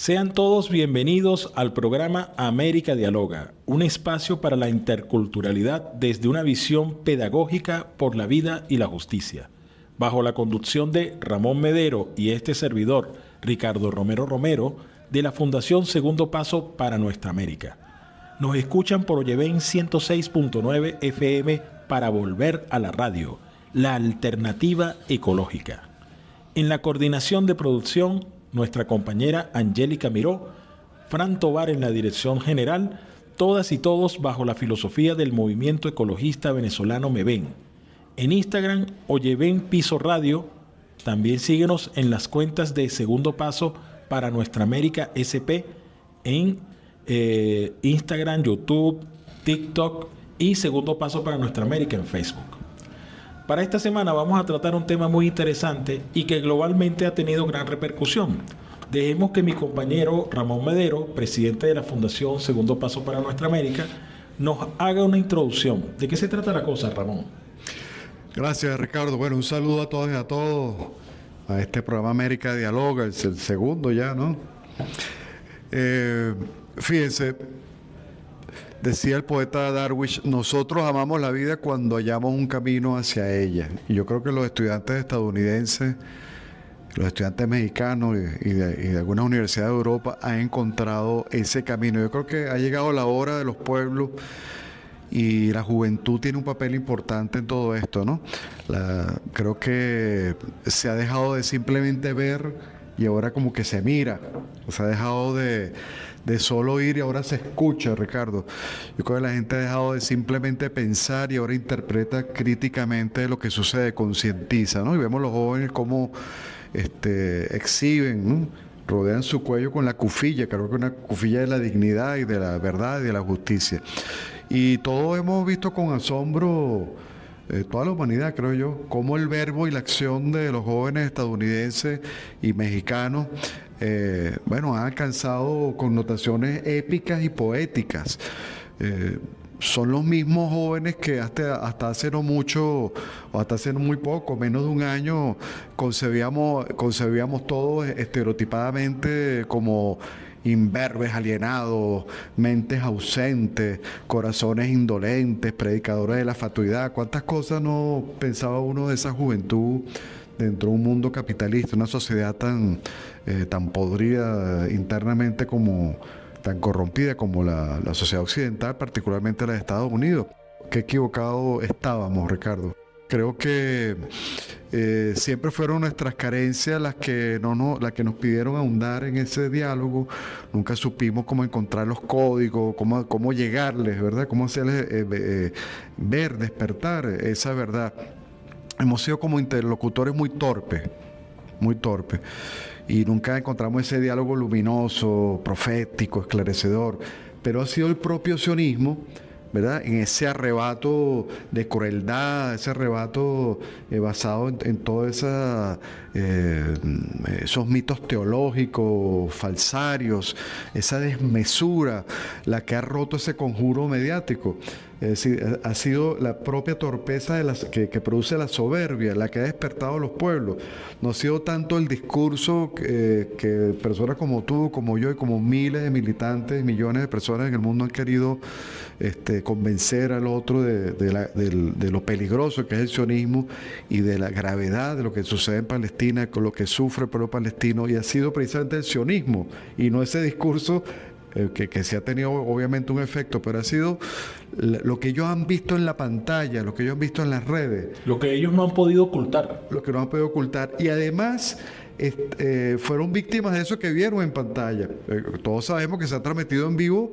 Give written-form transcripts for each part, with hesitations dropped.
Sean todos bienvenidos al programa América Dialoga, un espacio para la interculturalidad desde una visión pedagógica por la vida y la justicia. Bajo la conducción de Ramón Medero y este servidor, Ricardo Romero Romero, de la Fundación Segundo Paso para Nuestra América. Nos escuchan por Oyeven 106.9 FM para volver a la radio, la alternativa ecológica. En la coordinación de producción, nuestra compañera Angélica Miró, Fran Tovar en la dirección general, todas y todos bajo la filosofía del movimiento ecologista venezolano MEVEN. En Instagram, Oyeven Piso Radio. También síguenos en las cuentas de Segundo Paso para Nuestra América SP en Instagram, YouTube, TikTok y Segundo Paso para Nuestra América en Facebook. Para esta semana vamos a tratar un tema muy interesante y que globalmente ha tenido gran repercusión. Dejemos que mi compañero Ramón Medero, presidente de la Fundación Segundo Paso para Nuestra América, nos haga una introducción. ¿De qué se trata la cosa, Ramón? Gracias, Ricardo. Bueno, un saludo a todos y a todos a este programa América Dialoga, el segundo ya, ¿no? Fíjense, decía el poeta Darwish, nosotros amamos la vida cuando hallamos un camino hacia ella. Y yo creo que los estudiantes estadounidenses, los estudiantes mexicanos y de algunas universidades de Europa han encontrado ese camino. Yo creo que ha llegado la hora de los pueblos y la juventud tiene un papel importante en todo esto, ¿no? Creo que se ha dejado de simplemente ver y ahora como que se mira. Se ha dejado de solo oír y ahora se escucha, Ricardo. Yo creo que la gente ha dejado de simplemente pensar y ahora interpreta críticamente lo que sucede, concientiza, ¿no? Y vemos los jóvenes cómo exhiben, ¿no? Rodean su cuello con la cufilla, creo que una cufilla de la dignidad y de la verdad y de la justicia. Y todos hemos visto con asombro, toda la humanidad, creo yo, cómo el verbo y la acción de los jóvenes estadounidenses y mexicanos, han alcanzado connotaciones épicas y poéticas. Son los mismos jóvenes que hasta hace no mucho, o hasta hace muy poco, menos de un año, concebíamos todos estereotipadamente como imberbes, alienados, mentes ausentes, corazones indolentes, predicadores de la fatuidad. ¿Cuántas cosas no pensaba uno de esa juventud dentro de un mundo capitalista, una sociedad tan podrida internamente tan corrompida como la sociedad occidental, particularmente la de Estados Unidos? Qué equivocado estábamos, Ricardo. Creo que siempre fueron nuestras carencias las que nos pidieron ahondar en ese diálogo. Nunca supimos cómo encontrar los códigos, cómo llegarles, ¿verdad? Cómo hacerles ver, despertar esa verdad. Hemos sido como interlocutores muy torpes. Y nunca encontramos ese diálogo luminoso, profético, esclarecedor. Pero ha sido el propio sionismo, ¿verdad? En ese arrebato de crueldad, ese arrebato basado en todos esos mitos teológicos, falsarios, esa desmesura, la que ha roto ese conjuro mediático. Es decir, ha sido la propia torpeza que produce la soberbia, la que ha despertado a los pueblos. No ha sido tanto el discurso que personas como tú, como yo y como miles de militantes, millones de personas en el mundo han querido convencer al otro de lo peligroso que es el sionismo y de la gravedad de lo que sucede en Palestina, con lo que sufre el pueblo palestino, y ha sido precisamente el sionismo y no ese discurso que sí ha tenido obviamente un efecto, pero ha sido lo que ellos han visto en la pantalla, lo que ellos han visto en las redes. Lo que ellos no han podido ocultar. Lo que no han podido ocultar. Y además fueron víctimas de eso que vieron en pantalla. Todos sabemos que se ha transmitido en vivo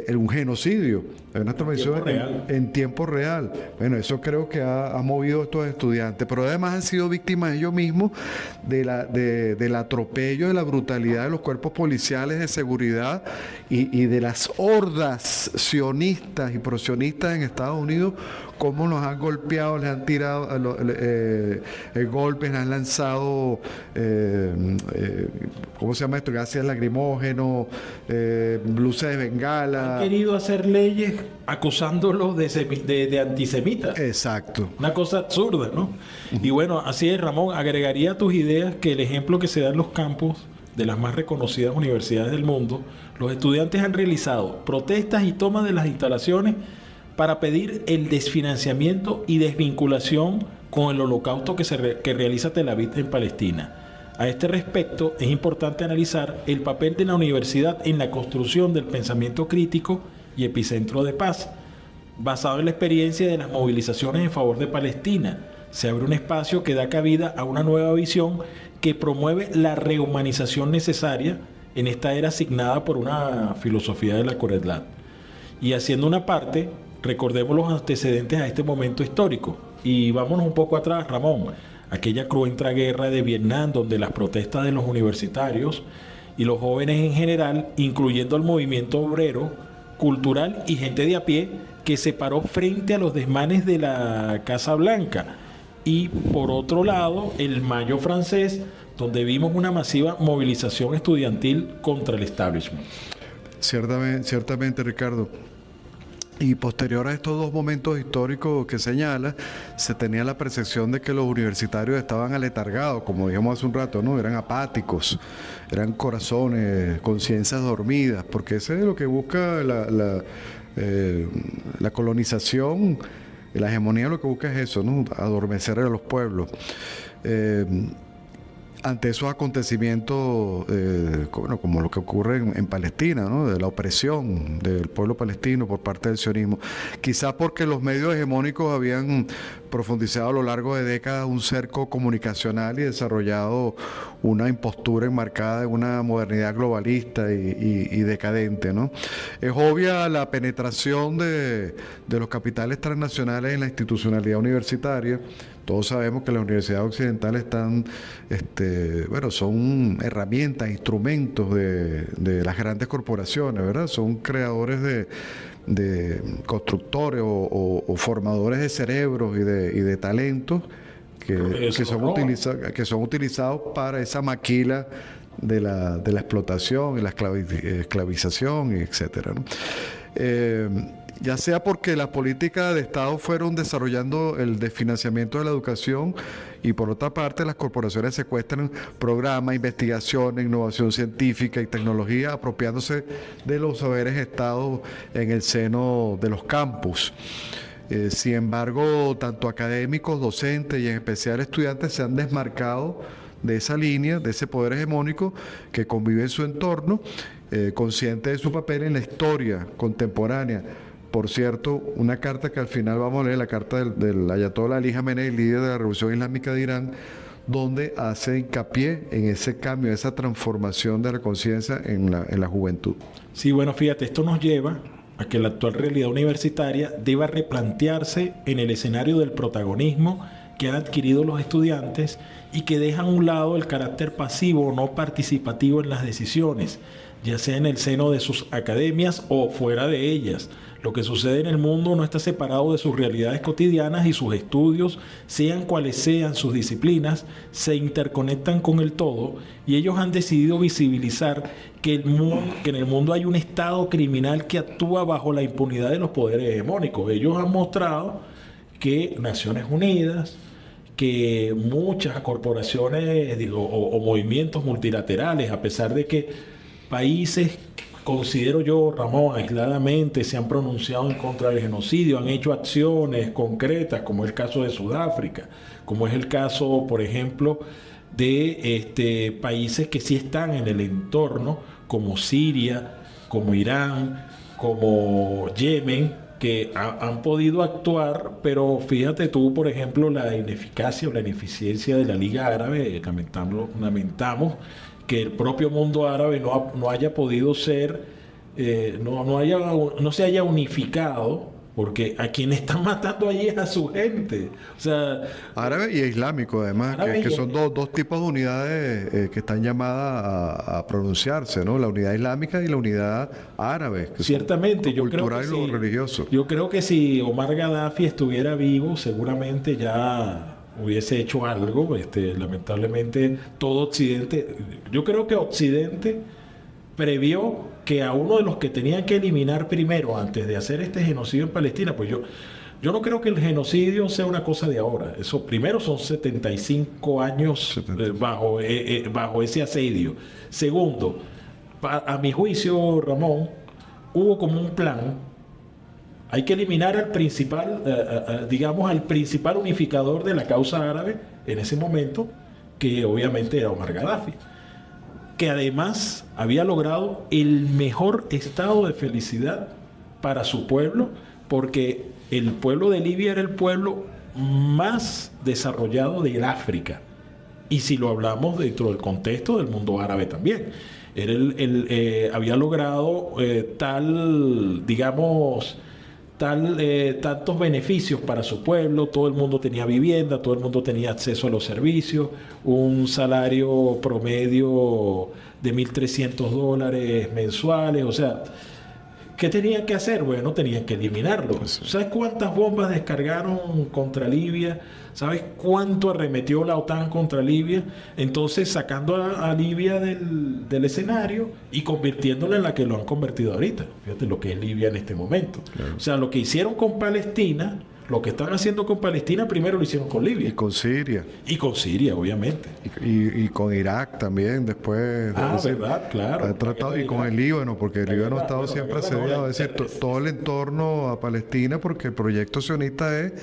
un genocidio. Hay una transmisión en tiempo real. Bueno, eso creo que ha movido a estos estudiantes. Pero además han sido víctimas ellos mismos del atropello, de la brutalidad de los cuerpos policiales de seguridad y de las hordas sionistas y prosionistas en Estados Unidos, cómo los han golpeado, les han tirado golpes, les han lanzado ¿cómo se llama esto? Gases lacrimógenos, luces de bengala. Han querido hacer leyes acusándolos de antisemitas. Exacto. Una cosa absurda, ¿no? Y bueno, así es, Ramón, agregaría a tus ideas que el ejemplo que se da en los campos de las más reconocidas universidades del mundo, los estudiantes han realizado protestas y tomas de las instalaciones para pedir el desfinanciamiento y desvinculación con el holocausto que realiza Tel Aviv en Palestina. A este respecto, es importante analizar el papel de la universidad en la construcción del pensamiento crítico y epicentro de paz. Basado en la experiencia de las movilizaciones en favor de Palestina, se abre un espacio que da cabida a una nueva visión que promueve la rehumanización necesaria en esta era asignada por una filosofía de la crueldad. Y haciendo una parte, recordemos los antecedentes a este momento histórico. Y vámonos un poco atrás, Ramón. Aquella cruenta guerra de Vietnam, donde las protestas de los universitarios y los jóvenes en general, incluyendo el movimiento obrero, cultural y gente de a pie, que se paró frente a los desmanes de la Casa Blanca. Y por otro lado, el Mayo francés, donde vimos una masiva movilización estudiantil contra el establishment. Ciertamente, Ricardo. Y posterior a estos dos momentos históricos que señala, se tenía la percepción de que los universitarios estaban aletargados, como dijimos hace un rato, ¿no? Eran apáticos, eran corazones, conciencias dormidas, porque ese es lo que busca la colonización, la hegemonía lo que busca es eso, ¿no? Adormecer a los pueblos. Ante esos acontecimientos, como lo que ocurre en Palestina, ¿no? De la opresión del pueblo palestino por parte del sionismo, quizás porque los medios hegemónicos habían profundizado a lo largo de décadas un cerco comunicacional y desarrollado una impostura enmarcada en una modernidad globalista y decadente, ¿no? Es obvia la penetración de los capitales transnacionales en la institucionalidad universitaria. Todos sabemos que las universidades occidentales son herramientas, instrumentos de las grandes corporaciones, ¿verdad? Son creadores de constructores o formadores de cerebros y de talentos que son utilizados para esa maquila de la explotación y la esclavización, etcétera, ¿no? Ya sea porque las políticas de Estado fueron desarrollando el desfinanciamiento de la educación y por otra parte las corporaciones secuestran programas, investigación, innovación científica y tecnología apropiándose de los saberes estados en el seno de los campus. Sin embargo, tanto académicos, docentes y en especial estudiantes se han desmarcado de esa línea, de ese poder hegemónico que convive en su entorno, consciente de su papel en la historia contemporánea. Por cierto, una carta que al final vamos a leer, la carta del Ayatollah Ali Jamenei, líder de la Revolución Islámica de Irán, donde hace hincapié en ese cambio, esa transformación de la conciencia en la juventud. Sí, bueno, fíjate, esto nos lleva a que la actual realidad universitaria deba replantearse en el escenario del protagonismo que han adquirido los estudiantes y que dejan a un lado el carácter pasivo o no participativo en las decisiones, ya sea en el seno de sus academias o fuera de ellas. Lo que sucede en el mundo no está separado de sus realidades cotidianas y sus estudios, sean cuales sean sus disciplinas, se interconectan con el todo y ellos han decidido visibilizar que en el mundo hay un estado criminal que actúa bajo la impunidad de los poderes hegemónicos. Ellos han mostrado que Naciones Unidas, que muchas corporaciones o movimientos multilaterales, a pesar de que países, considero yo, Ramón, aisladamente se han pronunciado en contra del genocidio, han hecho acciones concretas, como es el caso de Sudáfrica, como es el caso, por ejemplo, de países que sí están en el entorno, como Siria, como Irán, como Yemen, que han podido actuar, pero fíjate tú, por ejemplo, la ineficacia o la ineficiencia de la Liga Árabe. Lamentamos que el propio mundo árabe no haya podido ser, no se haya unificado, porque a quien están matando allí es a su gente. O sea, árabe y islámico, además, que son dos tipos de unidades que están llamadas a pronunciarse, ¿no? La unidad islámica y la unidad árabe. Que ciertamente, yo creo que y religioso. Yo creo que si Omar Gaddafi estuviera vivo, seguramente ya hubiese hecho algo. Lamentablemente, todo Occidente, yo creo que Occidente previó que a uno de los que tenían que eliminar primero, antes de hacer este genocidio en Palestina, pues Yo no creo que el genocidio sea una cosa de ahora. Eso primero son 75 años bajo ese asedio. Segundo, a mi juicio, Ramón, hubo como un plan. Hay que eliminar al principal, digamos, al principal unificador de la causa árabe en ese momento, que obviamente era Omar Gaddafi, que además había logrado el mejor estado de felicidad para su pueblo, porque el pueblo de Libia era el pueblo más desarrollado del África. Y si lo hablamos dentro del contexto del mundo árabe también. Era había logrado tantos beneficios para su pueblo. Todo el mundo tenía vivienda, todo el mundo tenía acceso a los servicios, un salario promedio de $1,300 mensuales. O sea, ¿qué tenían que hacer? Bueno, tenían que eliminarlo. ¿Sabes cuántas bombas descargaron contra Libia? ¿Sabes cuánto arremetió la OTAN contra Libia? Entonces, sacando a Libia del escenario y convirtiéndola en la que lo han convertido ahorita. Fíjate lo que es Libia en este momento. Claro. O sea, lo que hicieron con Palestina, lo que están haciendo con Palestina, primero lo hicieron con Libia. Y con Siria. Y con Siria, obviamente. Y con Irak también, después. ¿Verdad? Claro. Tratado, y con el Líbano, porque el Líbano ha estado siempre asediado. Es decir, todo el entorno a Palestina, porque el proyecto sionista es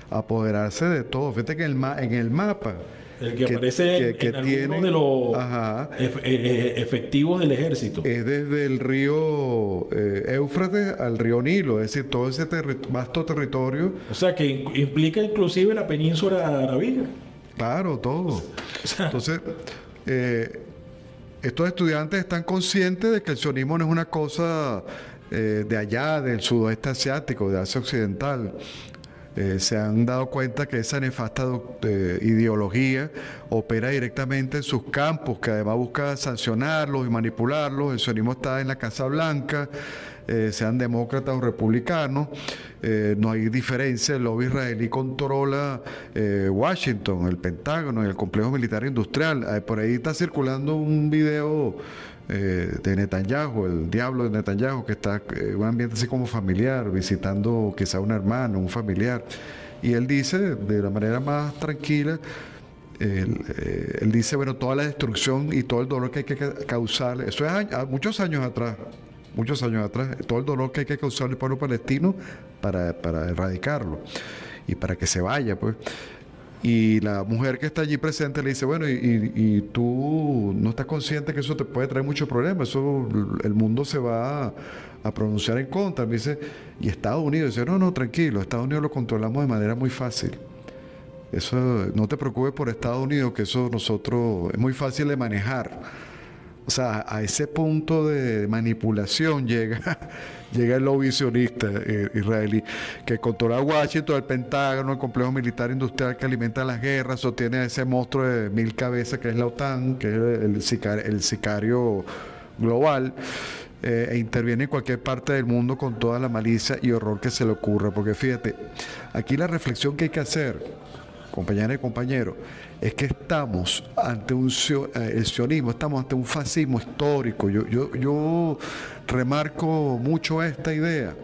apoderarse de todo. Fíjate que en el mapa... El que aparece en alguno de los efectivos del ejército. Es desde el río Éufrates al río Nilo, es decir, todo ese vasto territorio. O sea, que implica inclusive la península arábiga. Claro, todo. Entonces, estos estudiantes están conscientes de que el sionismo no es una cosa de allá, del sudoeste asiático, de Asia Occidental. Se han dado cuenta que esa nefasta ideología opera directamente en sus campos, que además busca sancionarlos y manipularlos. El sionismo está en la Casa Blanca, sean demócratas o republicanos. No hay diferencia. El lobby israelí controla Washington, el Pentágono, el complejo militar industrial. Por ahí está circulando un video de Netanyahu, el diablo de Netanyahu, que está en un ambiente así como familiar, visitando quizá un hermano, un familiar, y él dice de la manera más tranquila, él dice, bueno, toda la destrucción y todo el dolor que hay que causar, eso es muchos años atrás, todo el dolor que hay que causar al pueblo palestino para erradicarlo y para que se vaya, pues. Y la mujer que está allí presente le dice, bueno, y tú no estás consciente que eso te puede traer muchos problemas, eso el mundo se va a pronunciar en contra. Me dice, y Estados Unidos dice, no, tranquilo, Estados Unidos lo controlamos de manera muy fácil. Eso, no te preocupes por Estados Unidos, que eso nosotros es muy fácil de manejar. O sea, a ese punto de manipulación llega el lobby sionista israelí, que controla Washington, el Pentágono, el complejo militar industrial que alimenta las guerras, sostiene a ese monstruo de 1000 cabezas que es la OTAN, que es el sicario global, e interviene en cualquier parte del mundo con toda la malicia y horror que se le ocurra. Porque fíjate, aquí la reflexión que hay que hacer, compañeras y compañeros, es que estamos ante el sionismo, estamos ante un fascismo histórico. Yo remarco mucho esta idea,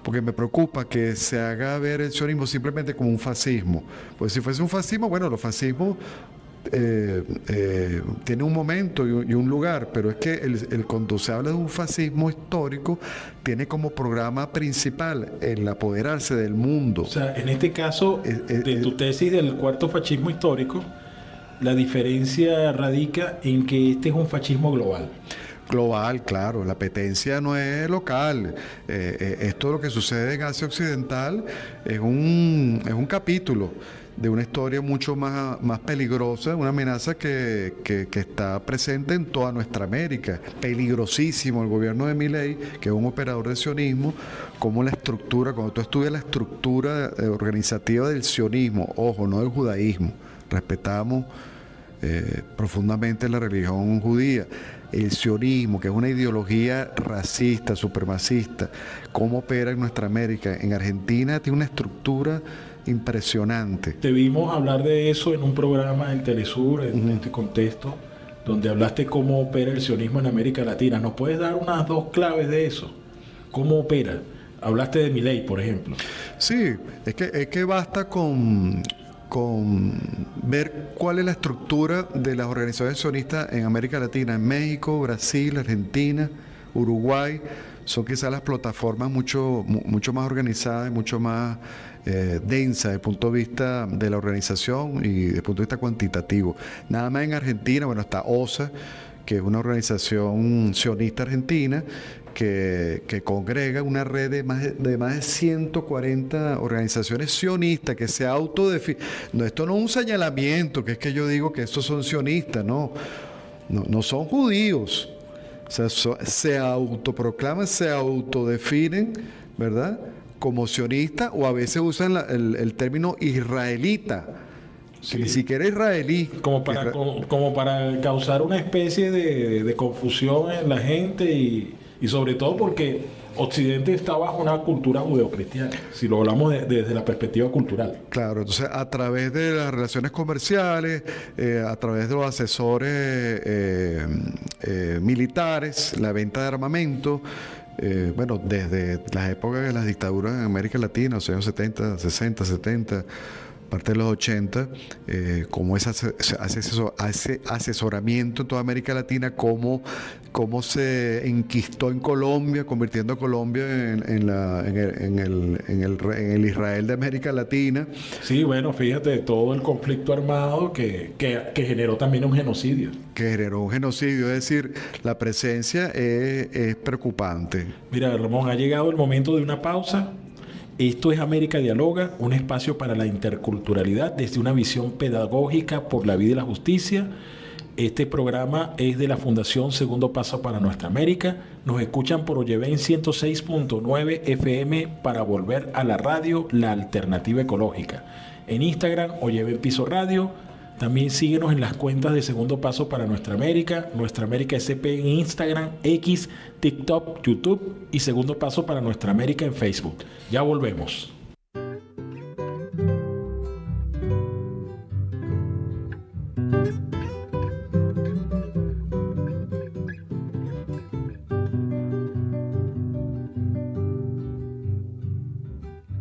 porque me preocupa que se haga ver el sionismo simplemente como un fascismo. Pues si fuese un fascismo, bueno, los fascismos tienen un momento y un lugar, pero es que cuando se habla de un fascismo histórico, tiene como programa principal el apoderarse del mundo. O sea, en este caso, de tu tesis del cuarto fascismo histórico, la diferencia radica en que este es un fascismo global. Global, claro, la apetencia no es local. Esto lo que sucede en Asia Occidental es un capítulo de una historia mucho más peligrosa, una amenaza que está presente en toda nuestra América. Peligrosísimo el gobierno de Milei, que es un operador del sionismo, como la estructura, cuando tú estudias la estructura organizativa del sionismo, ojo, no del judaísmo, respetamos profundamente la religión judía, el sionismo, que es una ideología racista, supremacista, cómo opera en nuestra América. En Argentina tiene una estructura impresionante. Te vimos hablar de eso en un programa en Telesur, en este contexto, donde hablaste cómo opera el sionismo en América Latina. ¿Nos puedes dar unas 2 claves de eso? ¿Cómo opera? Hablaste de Milei, por ejemplo. Sí, es que basta con ver cuál es la estructura de las organizaciones sionistas en América Latina, en México, Brasil, Argentina, Uruguay. Son quizás las plataformas mucho más organizadas y mucho más densas desde el punto de vista de la organización y desde el punto de vista cuantitativo. Nada más en Argentina, bueno, está OSA, que es una organización sionista argentina, que congrega una red de más de 140 organizaciones sionistas que se autodefinen. No, esto no es un señalamiento, que es que yo digo que estos son sionistas, no son judíos. O sea, se autoproclaman, se autodefinen, ¿verdad?, como sionistas, o a veces usan el término israelita. Sí. Ni siquiera israelí. Como para causar una especie de confusión en la gente y sobre todo porque Occidente está bajo una cultura judeocristiana, si lo hablamos desde la perspectiva cultural. Claro, entonces a través de las relaciones comerciales, a través de los asesores militares, la venta de armamento, bueno, desde las épocas de las dictaduras en América Latina, los años 70, 60, 70, parte de los 80, como ese asesoramiento en toda América Latina, cómo se enquistó en Colombia, convirtiendo a Colombia en el Israel de América Latina. Sí, bueno, fíjate, todo el conflicto armado que generó también un genocidio. Que generó un genocidio, es decir, la presencia es preocupante. Mira, Ramón, ha llegado el momento de una pausa. Esto es América Dialoga, un espacio para la interculturalidad desde una visión pedagógica por la vida y la justicia. Este programa es de la Fundación Segundo Paso para Nuestra América. Nos escuchan por Oyeven 106.9 FM para volver a la radio, la alternativa ecológica. En Instagram, Oyeven Piso Radio. También síguenos en las cuentas de Segundo Paso para Nuestra América SP en Instagram, X, TikTok, YouTube y Segundo Paso para Nuestra América en Facebook. Ya volvemos.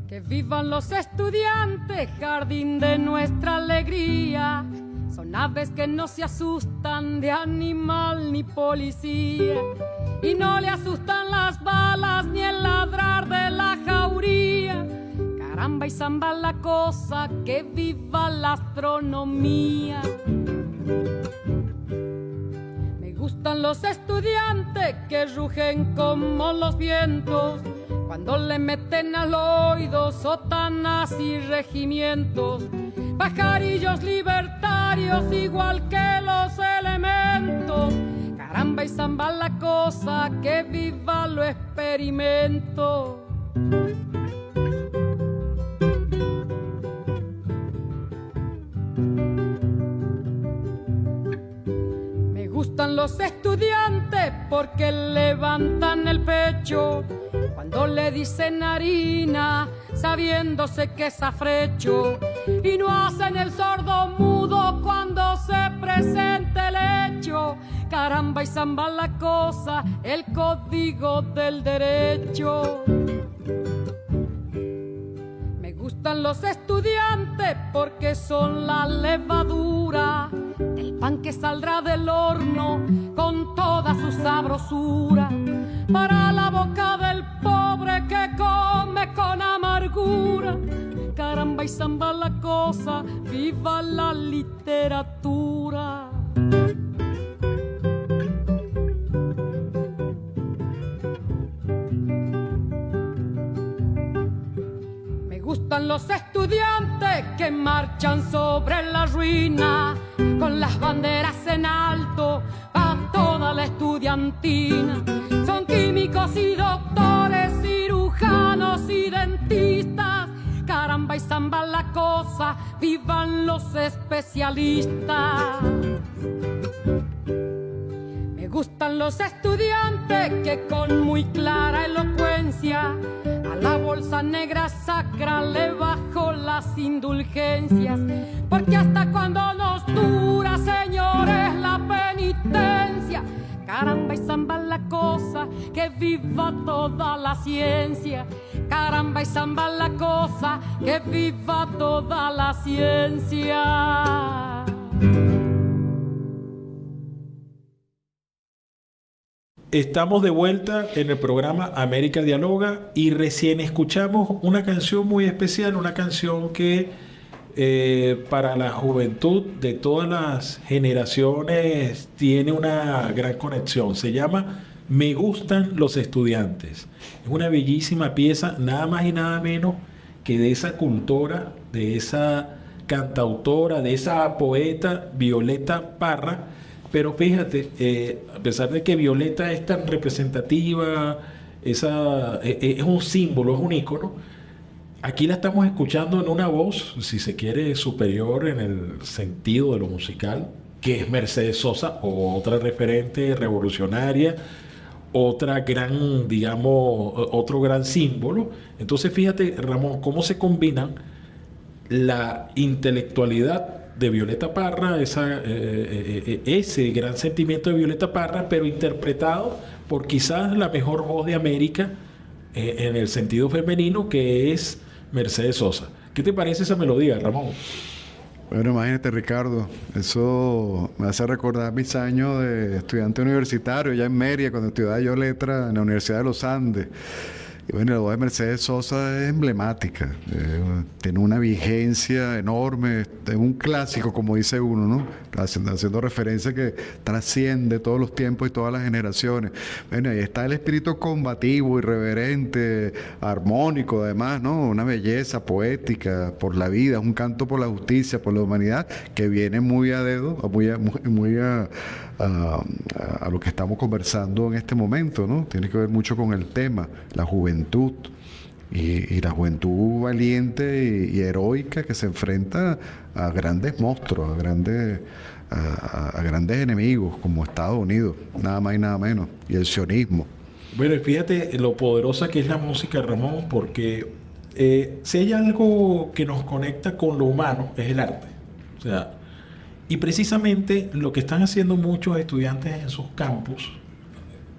Que vivan los estudiantes, jardín de nuestra alegría. Son aves que no se asustan de animal ni policía. Y no le asustan las balas ni el ladrar de la jauría. Caramba y zamba la cosa, que viva la astronomía. Me gustan los estudiantes que rugen como los vientos, cuando le meten al oído sotanas y regimientos. Pajarillos libertarios igual que los elementos. Caramba y zamba la cosa, que viva lo experimento. Me gustan los estudiantes porque levantan el pecho cuando le dicen harina, sabiéndose que es afrecho, y no hacen el sordo mudo cuando se presente el hecho. Caramba y zamba la cosa, el código del derecho. Me gustan los estudiantes porque son la levadura del pan que saldrá del horno con toda su sabrosura, para la boca del pobre que come con amargura. Caramba y zamba la cosa, viva la literatura. Me gustan los estudiantes que marchan sobre la ruina con las banderas en alto a toda la estudiantina. Son químicos y doctores, cirujanos y dentistas. Caramba y zamba la cosa, vivan los especialistas. Me gustan los estudiantes que con muy clara elocuencia a la bolsa negra sacra le bajo las indulgencias, porque hasta cuando nos dura, señores, la penitencia. Caramba y zamba la cosa, que viva toda la ciencia. caramba y zamba la cosa, que viva toda la ciencia. Estamos de vuelta en el programa América Dialoga y recién escuchamos una canción muy especial, una canción que para la juventud de todas las generaciones tiene una gran conexión. Se llama Me gustan los estudiantes. Es una bellísima pieza, nada más y nada menos que de esa cultora, de esa cantautora, de esa poeta Violeta Parra. Pero fíjate, a pesar de que Violeta es tan representativa, es un símbolo, es un ícono, aquí la estamos escuchando en una voz, si se quiere, superior en el sentido de lo musical, que es Mercedes Sosa, otra referente revolucionaria, otra gran, digamos, otro gran símbolo. Entonces fíjate, Ramón, cómo se combinan la intelectualidad de Violeta Parra, ese gran sentimiento de Violeta Parra, pero interpretado por quizás la mejor voz de América en el sentido femenino, que es Mercedes Sosa. ¿Qué te parece esa melodía, Ramón? Bueno, imagínate, Ricardo, eso me hace recordar mis años de estudiante universitario, ya en Mérida, cuando estudiaba yo letras en la Universidad de los Andes. Y bueno, la voz de Mercedes Sosa es emblemática, tiene una vigencia enorme, es un clásico, como dice uno, ¿no? Haciendo referencia que trasciende todos los tiempos y todas las generaciones. Bueno, ahí está el espíritu combativo, irreverente, armónico, además, ¿no? Una belleza poética por la vida, un canto por la justicia, por la humanidad, que viene muy a dedo, muy a lo que estamos conversando en este momento, ¿no? Tiene que ver mucho con el tema, la juventud y la juventud valiente y heroica que se enfrenta a grandes monstruos, a grandes enemigos como Estados Unidos, nada más y nada menos, y el sionismo. Bueno, y fíjate lo poderosa que es la música, Ramón, porque si hay algo que nos conecta con lo humano, es el arte. O sea, y precisamente lo que están haciendo muchos estudiantes en sus campus,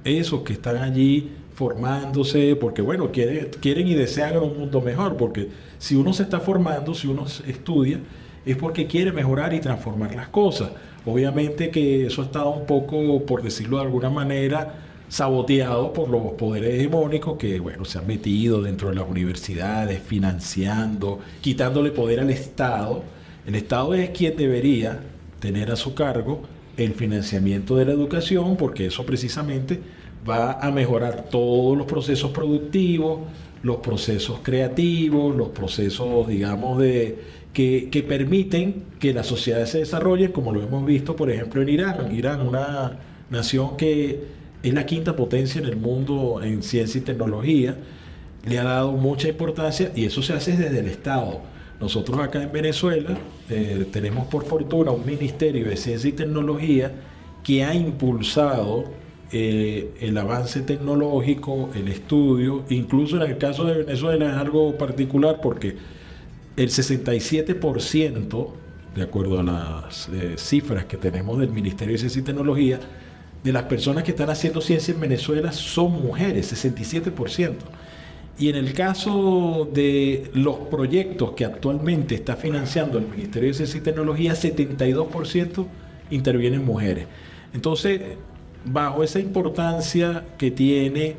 esos que están allí formándose, porque bueno, quieren y desean un mundo mejor, porque si uno se está formando, si uno estudia, es porque quiere mejorar y transformar las cosas. Obviamente que eso ha estado un poco, por decirlo de alguna manera, saboteado por los poderes hegemónicos que, bueno, se han metido dentro de las universidades, financiando, quitándole poder al Estado. El Estado es quien debería tener a su cargo el financiamiento de la educación, porque eso precisamente va a mejorar todos los procesos productivos, los procesos creativos, los procesos, digamos, que permiten que la sociedad se desarrolle, como lo hemos visto, por ejemplo, en Irán. Irán, una nación que es la quinta potencia en el mundo en ciencia y tecnología, le ha dado mucha importancia y eso se hace desde el Estado. Nosotros acá en Venezuela tenemos por fortuna un Ministerio de Ciencia y Tecnología que ha impulsado el avance tecnológico, el estudio. Incluso en el caso de Venezuela es algo particular porque el 67%, de acuerdo a las cifras que tenemos del Ministerio de Ciencia y Tecnología, de las personas que están haciendo ciencia en Venezuela son mujeres, 67%. Y en el caso de los proyectos que actualmente está financiando el Ministerio de Ciencia y Tecnología, 72% intervienen mujeres. Entonces, bajo esa importancia que tiene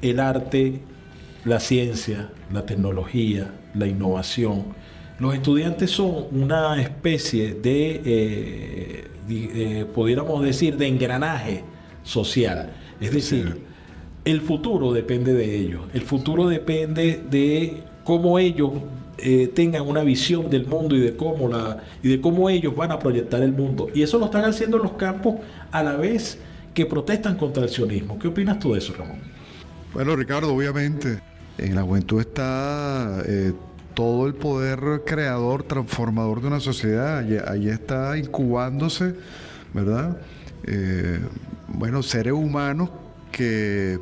el arte, la ciencia, la tecnología, la innovación, los estudiantes son una especie de pudiéramos decir, de engranaje social. Es decir, el futuro depende de ellos. El futuro depende de cómo ellos tengan una visión del mundo y de cómo ellos van a proyectar el mundo. Y eso lo están haciendo en los campos a la vez que protestan contra el sionismo. ¿Qué opinas tú de eso, Ramón? Bueno, Ricardo, obviamente, en la juventud está todo el poder creador, transformador de una sociedad. Allí está incubándose, ¿verdad? Bueno, seres humanos que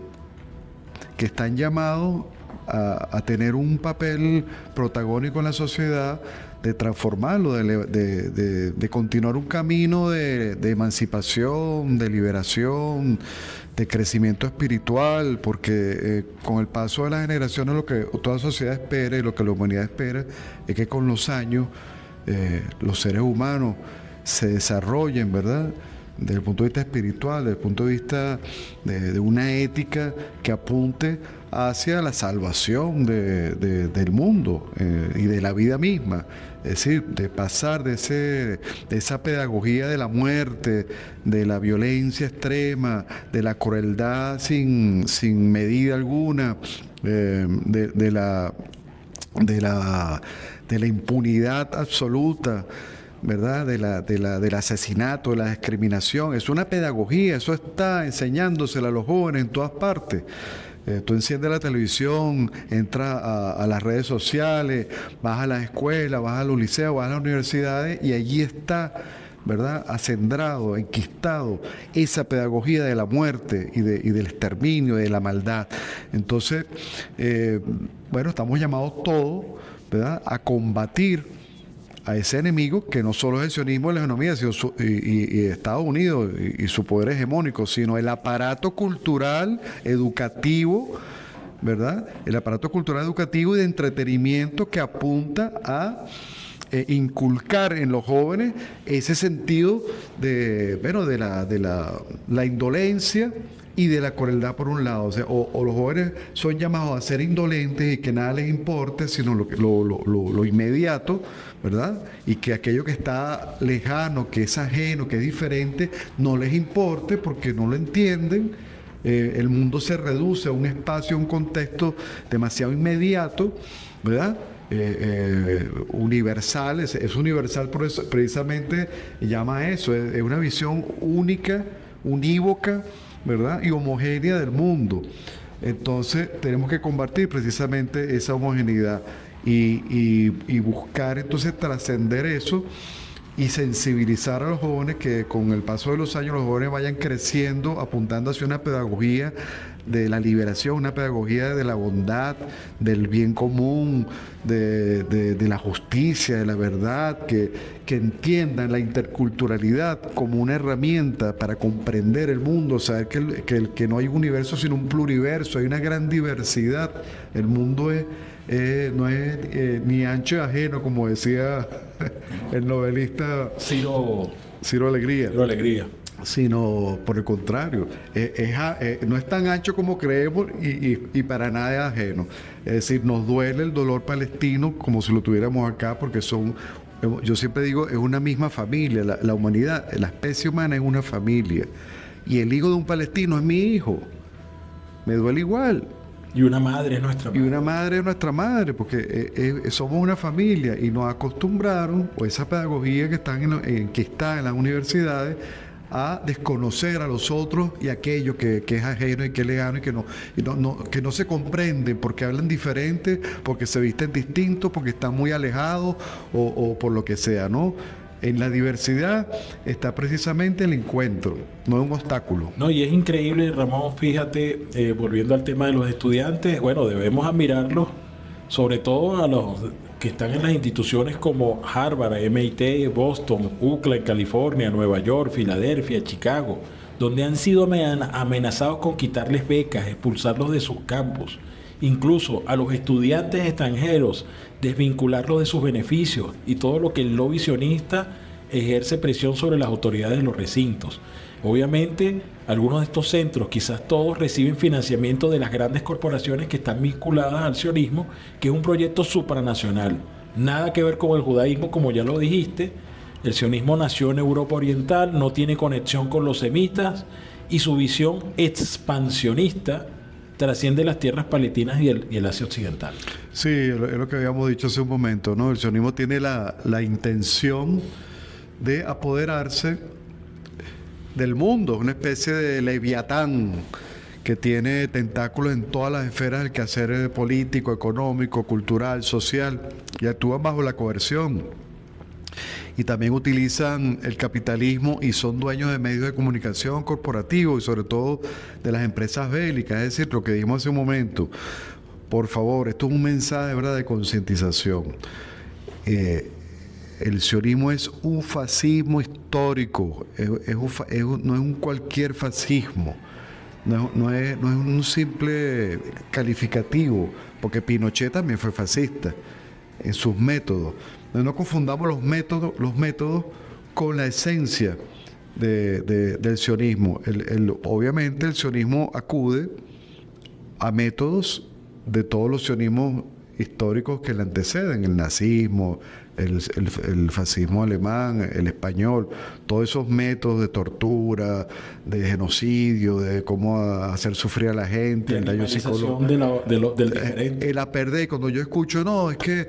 están llamados a tener un papel protagónico en la sociedad, de transformarlo, de continuar un camino de emancipación, de liberación, de crecimiento espiritual, porque con el paso de las generaciones lo que toda sociedad espera y lo que la humanidad espera es que con los años los seres humanos se desarrollen, ¿verdad? Desde el punto de vista espiritual, desde el punto de vista de una ética que apunte hacia la salvación del mundo y de la vida misma. Es decir, de pasar de esa pedagogía de la muerte, de la violencia extrema, de la crueldad sin medida alguna, de la impunidad absoluta, ¿verdad? Del asesinato, de la discriminación. Es una pedagogía, eso está enseñándosela a los jóvenes en todas partes. Tú enciendes la televisión, entras a las redes sociales, vas a las escuelas, vas a los liceos, vas a las universidades y allí está, ¿verdad?, acendrado, enquistado esa pedagogía de la muerte y del exterminio, de la maldad. Entonces, bueno, estamos llamados todos, ¿verdad?, a combatir a ese enemigo que no solo es el sionismo y la economía y Estados Unidos y su poder hegemónico, sino el aparato cultural, educativo, ¿verdad? El aparato cultural, educativo y de entretenimiento que apunta a inculcar en los jóvenes ese sentido de la indolencia y de la crueldad por un lado. O sea, o los jóvenes son llamados a ser indolentes y que nada les importe, sino lo inmediato, ¿verdad? Y que aquello que está lejano, que es ajeno, que es diferente, no les importe porque no lo entienden. El mundo se reduce a un espacio, un contexto demasiado inmediato, ¿verdad? Universal, es universal, por eso precisamente llama eso, es una visión única, unívoca, ¿verdad?, y homogénea del mundo. Entonces tenemos que combatir precisamente esa homogeneidad y buscar entonces trascender eso y sensibilizar a los jóvenes, que con el paso de los años los jóvenes vayan creciendo, apuntando hacia una pedagogía de la liberación, una pedagogía de la bondad, del bien común, de la justicia, de la verdad, que entiendan la interculturalidad como una herramienta para comprender el mundo, saber que no hay un universo sino un pluriverso, hay una gran diversidad. El mundo no es ni ancho ni ajeno, como decía el novelista Ciro Alegría. Sino por el contrario, no es tan ancho como creemos y para nada es ajeno. Es decir, nos duele el dolor palestino como si lo tuviéramos acá, porque yo siempre digo, es una misma familia. La humanidad, la especie humana es una familia, y el hijo de un palestino es mi hijo, me duele igual. Y una madre es nuestra madre. Y una madre es nuestra madre, porque somos una familia, y nos acostumbraron, o esa pedagogía que está en las universidades, a desconocer a los otros y aquello que es ajeno y que es lejano y que no se comprenden, porque hablan diferente, porque se visten distintos, porque están muy alejados o por lo que sea, ¿no? En la diversidad está precisamente el encuentro, no es un obstáculo. No, y es increíble, Ramón, fíjate, volviendo al tema de los estudiantes, bueno, debemos admirarlos, sobre todo a los que están en las instituciones como Harvard, MIT, Boston, UCLA en California, Nueva York, Filadelfia, Chicago, donde han sido amenazados con quitarles becas, expulsarlos de sus campus, incluso a los estudiantes extranjeros, desvincularlos de sus beneficios y todo lo que el lobby sionista ejerce presión sobre las autoridades de los recintos. Obviamente, algunos de estos centros, quizás todos, reciben financiamiento de las grandes corporaciones que están vinculadas al sionismo, que es un proyecto supranacional. Nada que ver con el judaísmo, como ya lo dijiste. El sionismo nació en Europa Oriental, no tiene conexión con los semitas, y su visión expansionista trasciende las tierras palestinas y el Asia Occidental. Sí, es lo que habíamos dicho hace un momento, ¿no? El sionismo tiene la intención de apoderarse del mundo, una especie de leviatán que tiene tentáculos en todas las esferas del quehacer político, económico, cultural, social, y actúan bajo la coerción. Y también utilizan el capitalismo y son dueños de medios de comunicación corporativos y sobre todo de las empresas bélicas. Es decir, lo que dijimos hace un momento, por favor, esto es un mensaje, ¿verdad?, de concientización. El sionismo es un fascismo histórico, no es un cualquier fascismo. No es un simple calificativo, porque Pinochet también fue fascista en sus métodos. No confundamos los métodos con la esencia del sionismo. Obviamente el sionismo acude a métodos de todos los sionismos históricos que le anteceden, el nazismo, el fascismo alemán, el español, todos esos métodos de tortura, de genocidio, de cómo hacer sufrir a la gente, el daño psicológico, del diferente. El apartheid. Cuando yo escucho, no, es que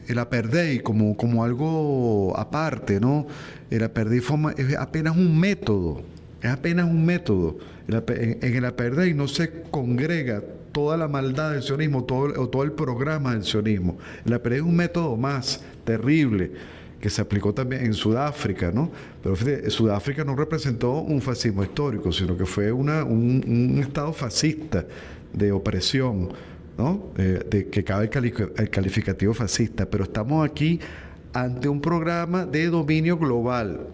el apartheid como algo aparte, ¿no? El apartheid es apenas un método, En el apartheid no se congrega toda la maldad del sionismo, todo el programa del sionismo. El apartheid es un método más terrible que se aplicó también en Sudáfrica, ¿no? Pero fíjate, Sudáfrica no representó un fascismo histórico, sino que fue un estado fascista de opresión, ¿no? De que cabe el calificativo fascista. Pero estamos aquí ante un programa de dominio global.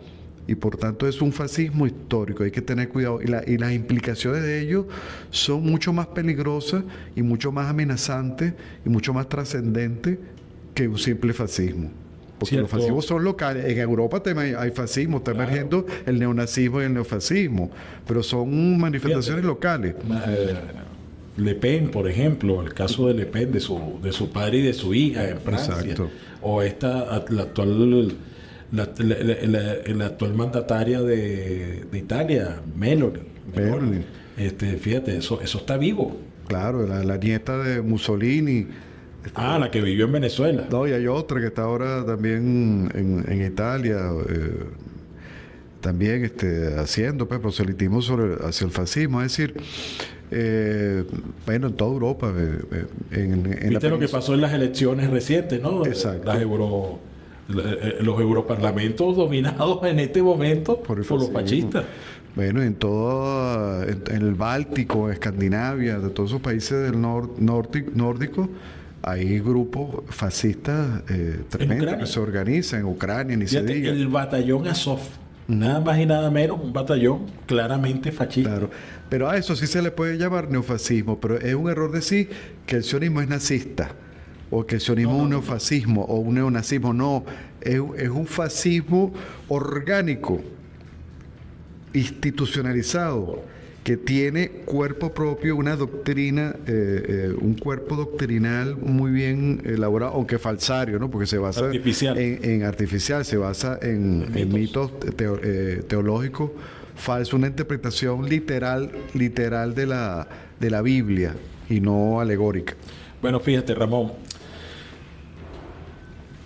Y por tanto es un fascismo histórico, hay que tener cuidado. Y las implicaciones de ello son mucho más peligrosas y mucho más amenazantes y mucho más trascendentes que un simple fascismo. Porque los fascismos son locales. En Europa también hay fascismo, está emergiendo el neonazismo y el neofascismo, pero son manifestaciones locales. Le Pen, por ejemplo, el caso de Le Pen, de su padre y de su hija en Francia. Exacto. O la actual mandataria de Italia, Meloni. Fíjate, eso está vivo. Claro, la nieta de Mussolini. La que vivió en Venezuela. No, y hay otra que está ahora también en Italia, también haciendo proselitismo hacia el fascismo. Es decir, en toda Europa. ¿Viste lo que pasó en las elecciones recientes, no? Exacto. Los europarlamentos dominados en este momento por los fascistas. Bueno, en el Báltico, en Escandinavia, de todos esos países del nórdico, hay grupos fascistas tremendos que se organizan. En Ucrania, ni Fíjate, se diga. El batallón Azov, nada más y nada menos, un batallón claramente fascista. Claro, pero a eso sí se le puede llamar neofascismo, pero es un error decir que el sionismo es nazista, o que el sionismo es un neofascismo o un neonazismo. No, es un fascismo orgánico, institucionalizado, que tiene cuerpo propio, una doctrina, un cuerpo doctrinal muy bien elaborado, aunque falsario, ¿no? Porque se basa en artificial, se basa en mitos teológicos falsos, una interpretación literal de la Biblia y no alegórica. Bueno, fíjate, Ramón,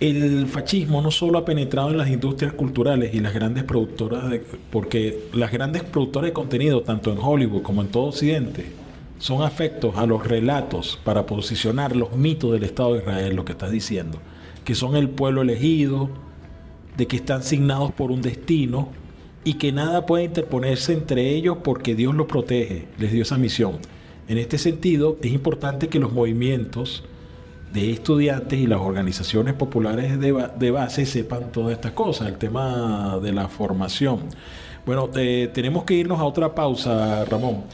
el fascismo no solo ha penetrado en las industrias culturales y las grandes productoras, porque las grandes productoras de contenido, tanto en Hollywood como en todo Occidente, son afectos a los relatos para posicionar los mitos del Estado de Israel, lo que estás diciendo, que son el pueblo elegido, de que están signados por un destino y que nada puede interponerse entre ellos porque Dios los protege, les dio esa misión. En este sentido, es importante que los movimientos de estudiantes y las organizaciones populares de base sepan todas estas cosas, el tema de la formación. Bueno, tenemos que irnos a otra pausa, Ramón.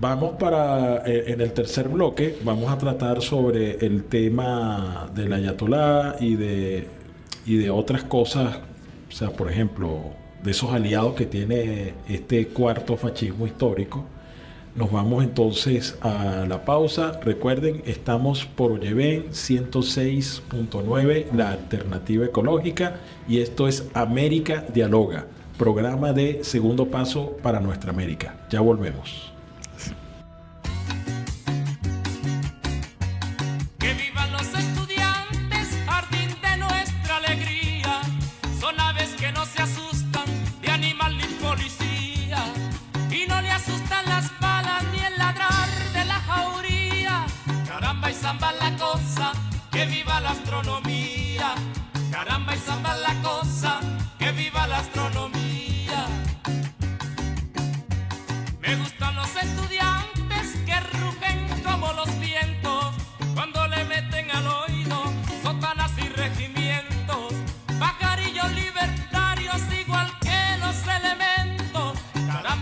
Vamos en el tercer bloque, vamos a tratar sobre el tema del ayatolá y de otras cosas, o sea, por ejemplo, de esos aliados que tiene este cuarto fascismo histórico. Nos vamos entonces a la pausa. Recuerden, estamos por Oyeven 106.9, la alternativa ecológica, y esto es América Dialoga, programa de segundo paso para nuestra América. Ya volvemos. Que vivan los estudiantes, jardín de nuestra alegría. Son aves que no se asustan de animal ni policía, y no le asustan las balas ni el ladrar de la jauría. Caramba y zamba la cosa, que viva la astronomía. Caramba y zamba la cosa, que viva la astronomía. Me gustan los estudiantes que rugen como los vientos cuando le meten al oído sotanas y regimientos, pajarillos libertarios igual que los elementos. Caramba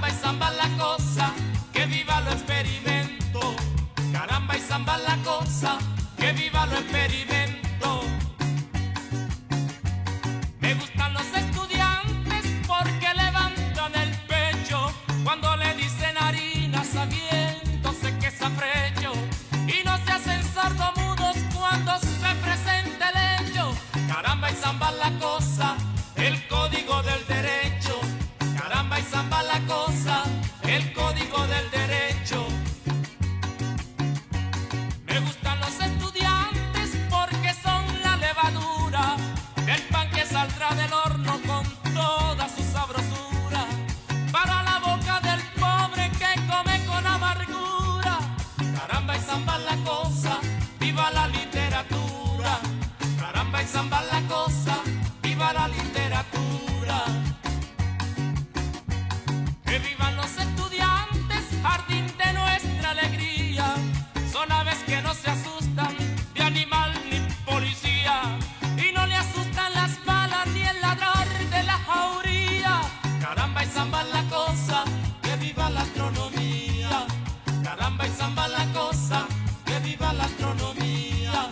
astronomía.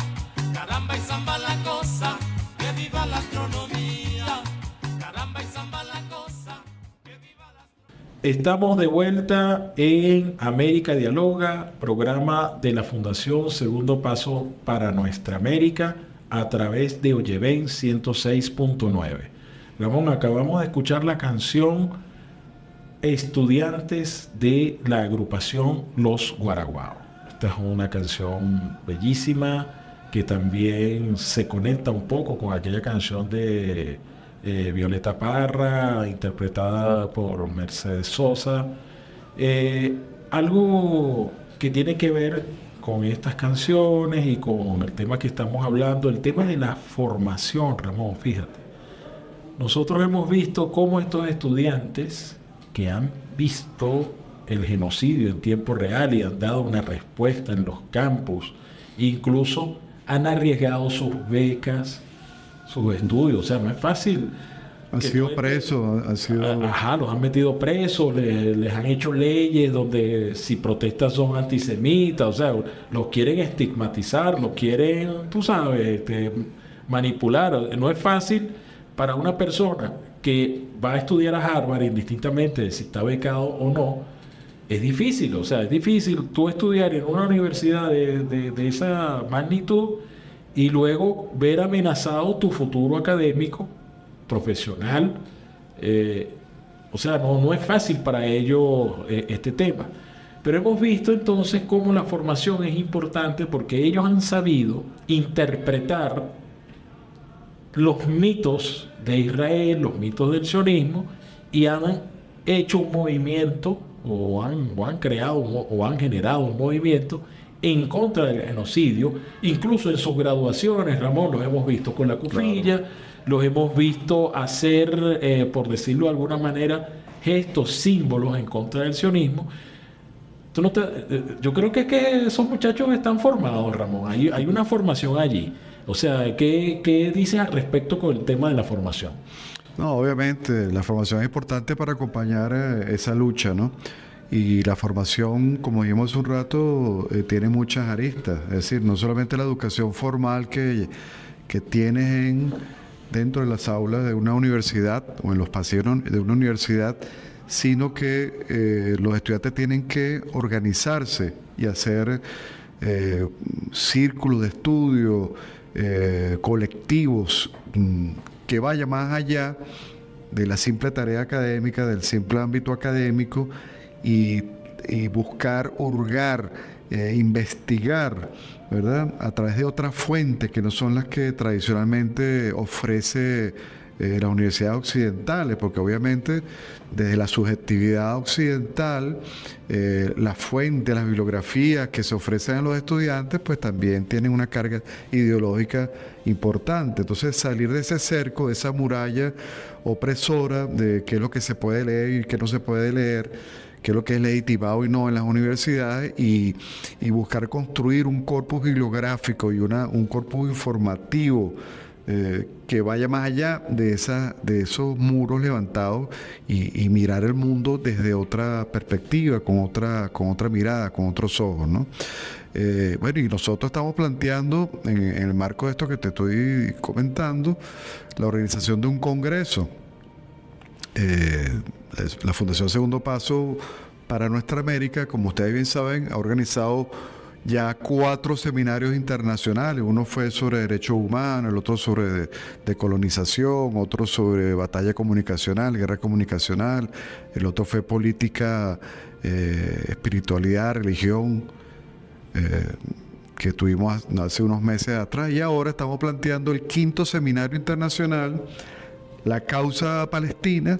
Caramba y zamba la cosa, que viva la astronomía. Caramba y zamba la cosa, que viva la astronomía. Estamos de vuelta en América Dialoga, programa de la Fundación Segundo Paso para Nuestra América a través de Oyeven 106.9. Ramón, acabamos de escuchar la canción Estudiantes de la agrupación Los Guaraguao. Esta es una canción bellísima que también se conecta un poco con aquella canción de Violeta Parra, interpretada por Mercedes Sosa. Algo que tiene que ver con estas canciones y con el tema que estamos hablando, el tema de la formación, Ramón, fíjate. Nosotros hemos visto cómo estos estudiantes que han visto el genocidio en tiempo real y han dado una respuesta en los campus, incluso han arriesgado sus becas, sus estudios. O sea, no es fácil. Han sido presos, han sido... Ajá, los han metido presos, les han hecho leyes donde si protestas son antisemitas, o sea, los quieren estigmatizar, los quieren, tú sabes, manipular. No es fácil para una persona que va a estudiar a Harvard, indistintamente de si está becado o no. Es difícil, o sea, es difícil tú estudiar en una universidad de esa magnitud y luego ver amenazado tu futuro académico, profesional. O sea, no es fácil para ellos este tema. Pero hemos visto entonces cómo la formación es importante porque ellos han sabido interpretar los mitos de Israel, los mitos del sionismo, y han hecho un movimiento o han creado o han generado un movimiento en contra del genocidio. Incluso en sus graduaciones, Ramón, los hemos visto con la cufilla, claro. Los hemos visto hacer, por decirlo de alguna manera, gestos, símbolos en contra del sionismo. Yo creo que esos muchachos están formados, Ramón. Hay una formación allí. O sea, ¿qué dices al respecto con el tema de la formación? No, obviamente, la formación es importante para acompañar esa lucha, ¿no? Y la formación, como dijimos hace un rato, tiene muchas aristas. Es decir, no solamente la educación formal que tienes dentro de las aulas de una universidad o en los pasillos de una universidad, sino que los estudiantes tienen que organizarse y hacer círculos de estudio, colectivos que vaya más allá de la simple tarea académica, del simple ámbito académico y buscar, hurgar, investigar, ¿verdad? A través de otras fuentes que no son las que tradicionalmente ofrece las universidades occidentales, porque obviamente desde la subjetividad occidental, las fuentes, las bibliografías que se ofrecen a los estudiantes, pues también tienen una carga ideológica importante. Entonces, salir de ese cerco, de esa muralla opresora de qué es lo que se puede leer y qué no se puede leer, qué es lo que es legitimado y no en las universidades, y buscar construir un corpus bibliográfico y un corpus informativo que vaya más allá de esos muros levantados y mirar el mundo desde otra perspectiva, con otra mirada, con otros ojos, ¿no? Bueno, y nosotros estamos planteando, en el marco de esto que te estoy comentando, la organización de un congreso. La Fundación Segundo Paso para Nuestra América, como ustedes bien saben, ha organizado ya 4 seminarios internacionales. Uno fue sobre derechos humanos, el otro sobre decolonización, otro sobre batalla comunicacional, guerra comunicacional, el otro fue política, espiritualidad, religión, que tuvimos hace unos meses atrás, y ahora estamos planteando el 5º seminario internacional, la causa palestina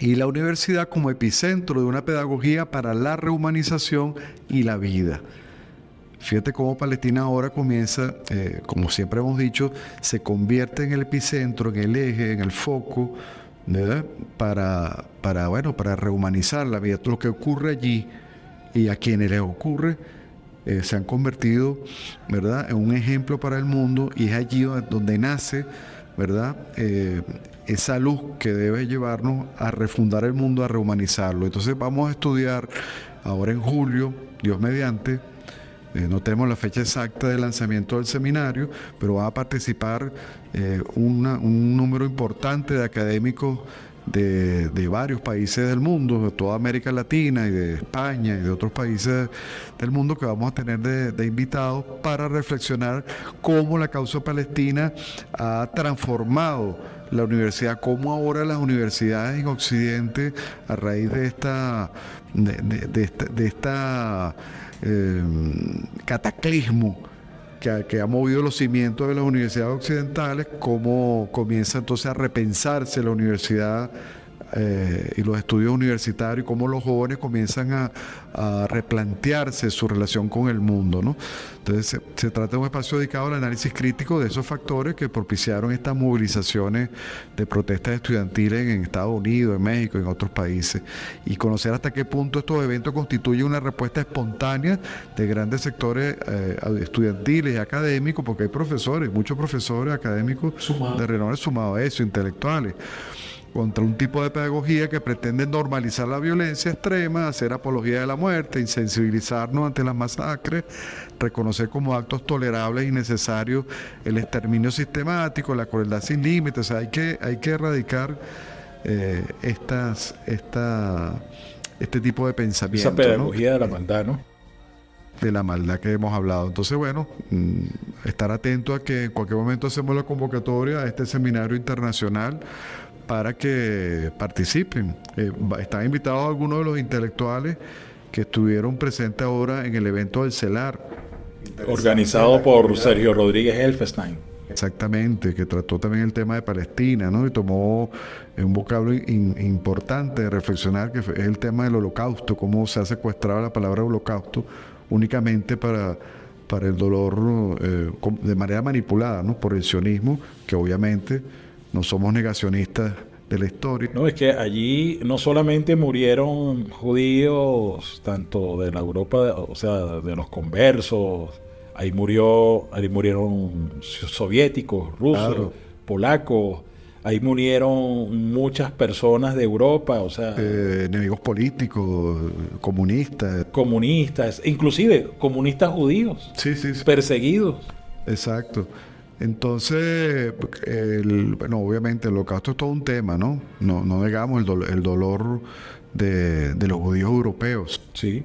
y la universidad como epicentro de una pedagogía para la rehumanización y la vida. Fíjate cómo Palestina ahora comienza, como siempre hemos dicho, se convierte en el epicentro, en el eje, en el foco, ¿verdad? Para rehumanizar la vida. Todo lo que ocurre allí y a quienes les ocurre, se han convertido, ¿verdad?, en un ejemplo para el mundo, y es allí donde nace, ¿verdad?, esa luz que debe llevarnos a refundar el mundo, a rehumanizarlo. Entonces vamos a estudiar ahora en julio, Dios mediante, No tenemos la fecha exacta del lanzamiento del seminario, pero van a participar un número importante de académicos de varios países del mundo, de toda América Latina y de España y de otros países del mundo, que vamos a tener de invitados para reflexionar cómo la causa palestina ha transformado la universidad, cómo ahora las universidades en Occidente, a raíz de esta cataclismo que ha movido los cimientos de las universidades occidentales, cómo comienza entonces a repensarse la universidad y los estudios universitarios, cómo los jóvenes comienzan a replantearse su relación con el mundo, ¿no? Entonces se trata de un espacio dedicado al análisis crítico de esos factores que propiciaron estas movilizaciones de protestas estudiantiles en Estados Unidos, en México, en otros países, y conocer hasta qué punto estos eventos constituyen una respuesta espontánea de grandes sectores estudiantiles y académicos, porque hay profesores, muchos profesores académicos de renombre sumado a eso, intelectuales, contra un tipo de pedagogía que pretende normalizar la violencia extrema, hacer apología de la muerte, insensibilizarnos ante las masacres, reconocer como actos tolerables y necesarios el exterminio sistemático, la crueldad sin límites. O sea, hay que erradicar este tipo de pensamiento. Esa pedagogía, ¿no?, de la maldad, ¿no? De la maldad que hemos hablado. Entonces, bueno, estar atento a que en cualquier momento hacemos la convocatoria a este seminario internacional para que participen. Están invitados algunos de los intelectuales que estuvieron presentes ahora en el evento del CELAR. Organizado por Sergio Rodríguez Helfestein. Exactamente, que trató también el tema de Palestina, ¿no? Y tomó un vocablo importante de reflexionar, que es el tema del holocausto, cómo se ha secuestrado la palabra holocausto únicamente para el dolor de manera manipulada, ¿no?, por el sionismo, que obviamente no somos negacionistas de la historia. No, es que allí no solamente murieron judíos, tanto de la Europa, o sea, de los conversos, ahí murieron soviéticos, rusos, claro, polacos, ahí murieron muchas personas de Europa, o sea... enemigos políticos, comunistas, inclusive comunistas judíos, sí. Perseguidos. Exacto. Entonces, bueno, obviamente el holocausto es todo un tema, ¿no? No negamos el dolor de los judíos europeos. Sí.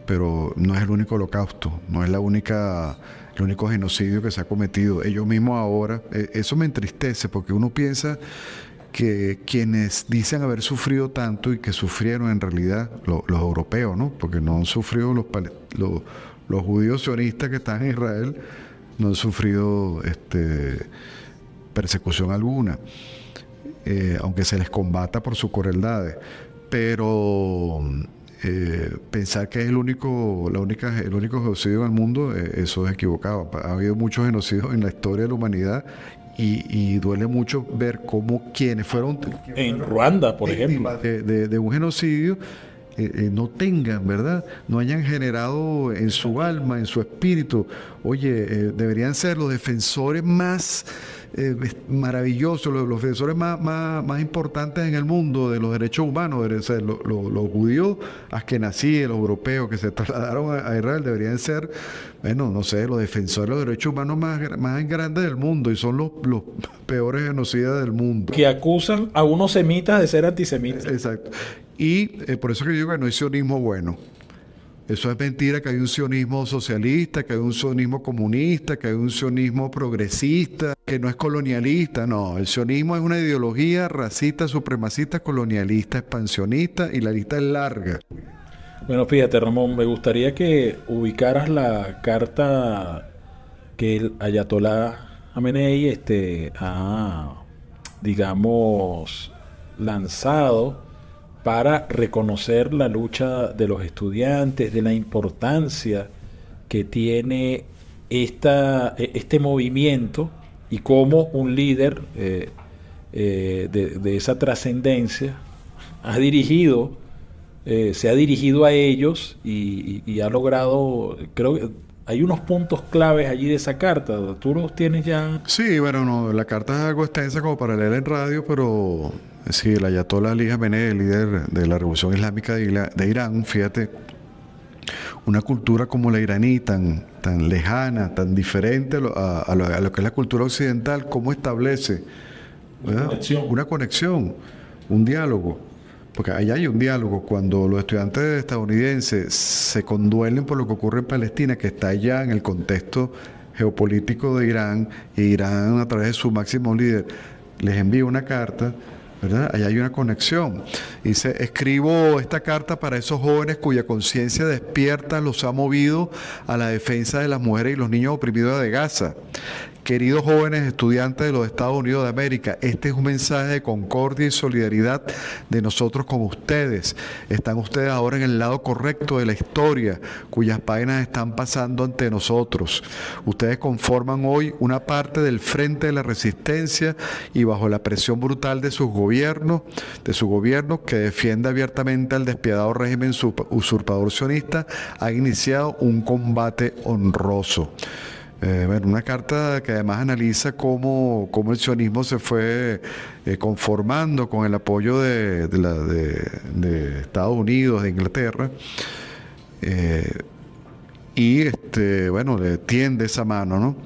Pero no es el único holocausto, no es el único genocidio que se ha cometido. Ellos mismos ahora, eso me entristece, porque uno piensa que quienes dicen haber sufrido tanto y que sufrieron en realidad los europeos, ¿no? Porque no han sufrido los judíos sionistas que están en Israel, no han sufrido persecución alguna, aunque se les combata por sus crueldades. Pero pensar que es el único genocidio en el mundo, eso es equivocado. Ha habido muchos genocidios en la historia de la humanidad y duele mucho ver cómo quienes fueron en Ruanda, por ejemplo, de un genocidio, no tengan, ¿verdad? No hayan generado en su alma, en su espíritu. Oye, deberían ser los defensores más maravillosos, los defensores más importantes en el mundo de los derechos humanos. Deberían ser los judíos askenazíes, los europeos que se trasladaron a Israel, deberían ser, bueno, no sé, los defensores de los derechos humanos más grandes del mundo, y son los peores genocidas del mundo. Que acusan a unos semitas de ser antisemitas. Exacto. Y por eso que yo digo que no hay sionismo bueno. Eso es mentira, que hay un sionismo socialista, que hay un sionismo comunista, que hay un sionismo progresista, que no es colonialista. No, el sionismo es una ideología racista, supremacista, colonialista, expansionista, y la lista es larga. Bueno, fíjate, Ramón, me gustaría que ubicaras la carta que el Ayatolá Jamenei ha, digamos, lanzado para reconocer la lucha de los estudiantes, de la importancia que tiene este movimiento, y cómo un líder de esa trascendencia se ha dirigido a ellos y ha logrado, creo que hay unos puntos claves allí de esa carta. ¿Tú los tienes ya? Sí, bueno, no, la carta es algo extensa como para leer en radio, pero sí, el Ayatollah Ali Jamenei, el líder de la Revolución Islámica de Irán, fíjate una cultura como la iraní, tan lejana, tan diferente a lo que es la cultura occidental, ¿cómo establece una conexión, un diálogo? Porque allá hay un diálogo. Cuando los estudiantes estadounidenses se conduelen por lo que ocurre en Palestina, que está allá en el contexto geopolítico de Irán, y Irán, a través de su máximo líder, les envía una carta, ¿verdad? Allá hay una conexión. Dice: escribo esta carta para esos jóvenes cuya conciencia despierta los ha movido a la defensa de las mujeres y los niños oprimidos de Gaza. Queridos jóvenes estudiantes de los Estados Unidos de América, este es un mensaje de concordia y solidaridad de nosotros con ustedes. Están ustedes ahora en el lado correcto de la historia, cuyas páginas están pasando ante nosotros. Ustedes conforman hoy una parte del frente de la resistencia, y bajo la presión brutal de su gobierno que defiende abiertamente al despiadado régimen usurpador sionista, ha iniciado un combate honroso. Una carta que además analiza cómo el sionismo se fue conformando con el apoyo de Estados Unidos, de Inglaterra, le tiende esa mano, ¿no?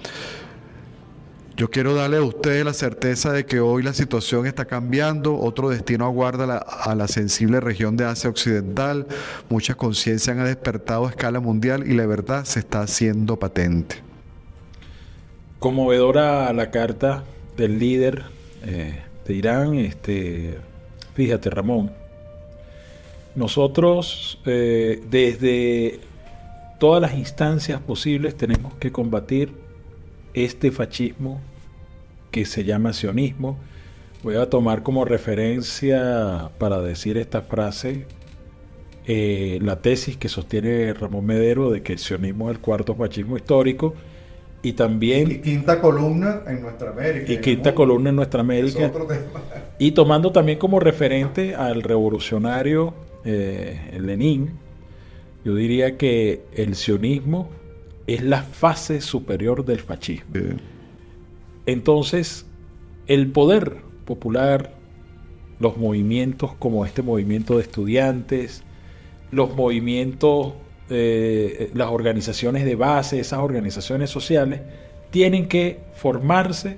Yo quiero darle a ustedes la certeza de que hoy la situación está cambiando, otro destino aguarda a la sensible región de Asia Occidental, muchas conciencias han despertado a escala mundial y la verdad se está haciendo patente. Conmovedora la carta del líder de Irán. Fíjate, Ramón, nosotros desde todas las instancias posibles tenemos que combatir este fascismo que se llama sionismo. Voy a tomar como referencia para decir esta frase la tesis que sostiene Ramón Medero de que el sionismo es el cuarto fascismo histórico. Y también... Y quinta columna en nuestra América. Y quinta columna en nuestra América. Es otro tema. Y tomando también como referente al revolucionario Lenin, yo diría que el sionismo es la fase superior del fascismo. Bien. Entonces, el poder popular, los movimientos como este movimiento de estudiantes, los movimientos... las organizaciones de base, esas organizaciones sociales, tienen que formarse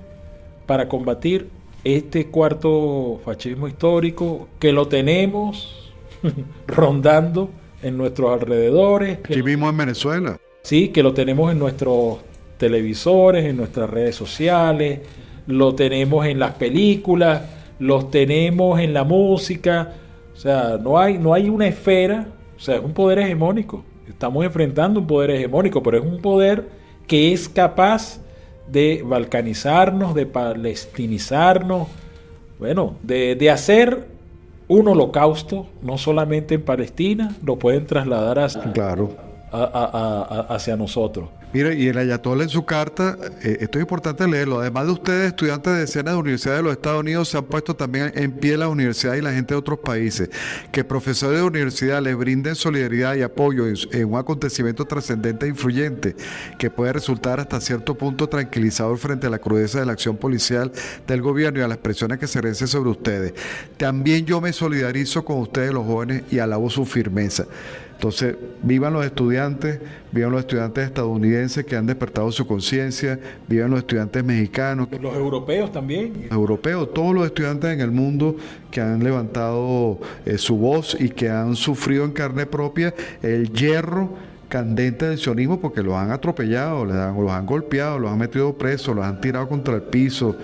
para combatir este cuarto fascismo histórico que lo tenemos rondando en nuestros alrededores. Aquí mismo en Venezuela. Sí, que lo tenemos en nuestros televisores, en nuestras redes sociales, lo tenemos en las películas, los tenemos en la música. O sea, no hay una esfera, o sea, es un poder hegemónico. Estamos enfrentando un poder hegemónico, pero es un poder que es capaz de balcanizarnos, de palestinizarnos, de hacer un holocausto, no solamente en Palestina, lo pueden trasladar hacia nosotros. Mire, y el Ayatollah en su carta, esto es importante leerlo, además de ustedes, estudiantes de decenas de universidades de los Estados Unidos, se han puesto también en pie las universidades y la gente de otros países, que profesores de universidad les brinden solidaridad y apoyo en un acontecimiento trascendente e influyente, que puede resultar hasta cierto punto tranquilizador frente a la crudeza de la acción policial del gobierno y a las presiones que se ejercen sobre ustedes. También yo me solidarizo con ustedes, los jóvenes, y alabo su firmeza. Entonces, vivan los estudiantes estadounidenses que han despertado su conciencia, vivan los estudiantes mexicanos. Los europeos también. Los europeos, todos los estudiantes en el mundo que han levantado su voz y que han sufrido en carne propia el hierro candente del sionismo, porque los han atropellado, los han golpeado, los han metido presos, los han tirado contra el piso.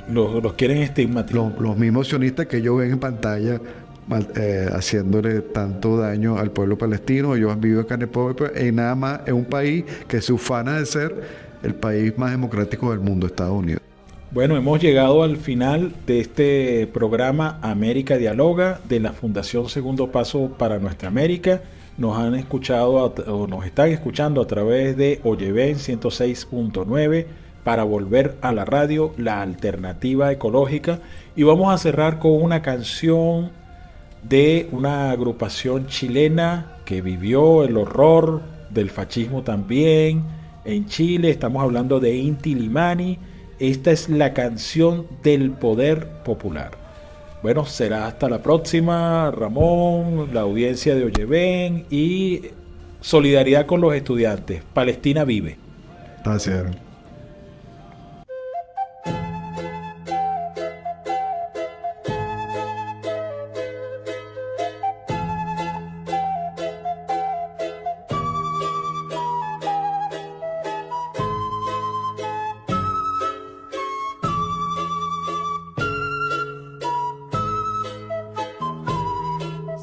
Los quieren estigmatizar. Los mismos sionistas que ellos ven en pantalla, haciéndole tanto daño al pueblo palestino. Ellos han vivido en carne propia en nada más en un país que se ufana de ser el país más democrático del mundo, Estados Unidos. Bueno, hemos llegado al final de este programa América Dialoga de la Fundación Segundo Paso para Nuestra América. Nos han escuchado o nos están escuchando a través de Oyeven 106.9 para volver a la radio, la alternativa ecológica. Y vamos a cerrar con una canción de una agrupación chilena que vivió el horror del fascismo también en Chile. Estamos hablando de Inti Illimani. Esta es la canción del poder popular. Bueno, será hasta la próxima, Ramón, la audiencia de Oyeven, y Solidaridad con los estudiantes. Palestina vive. Gracias.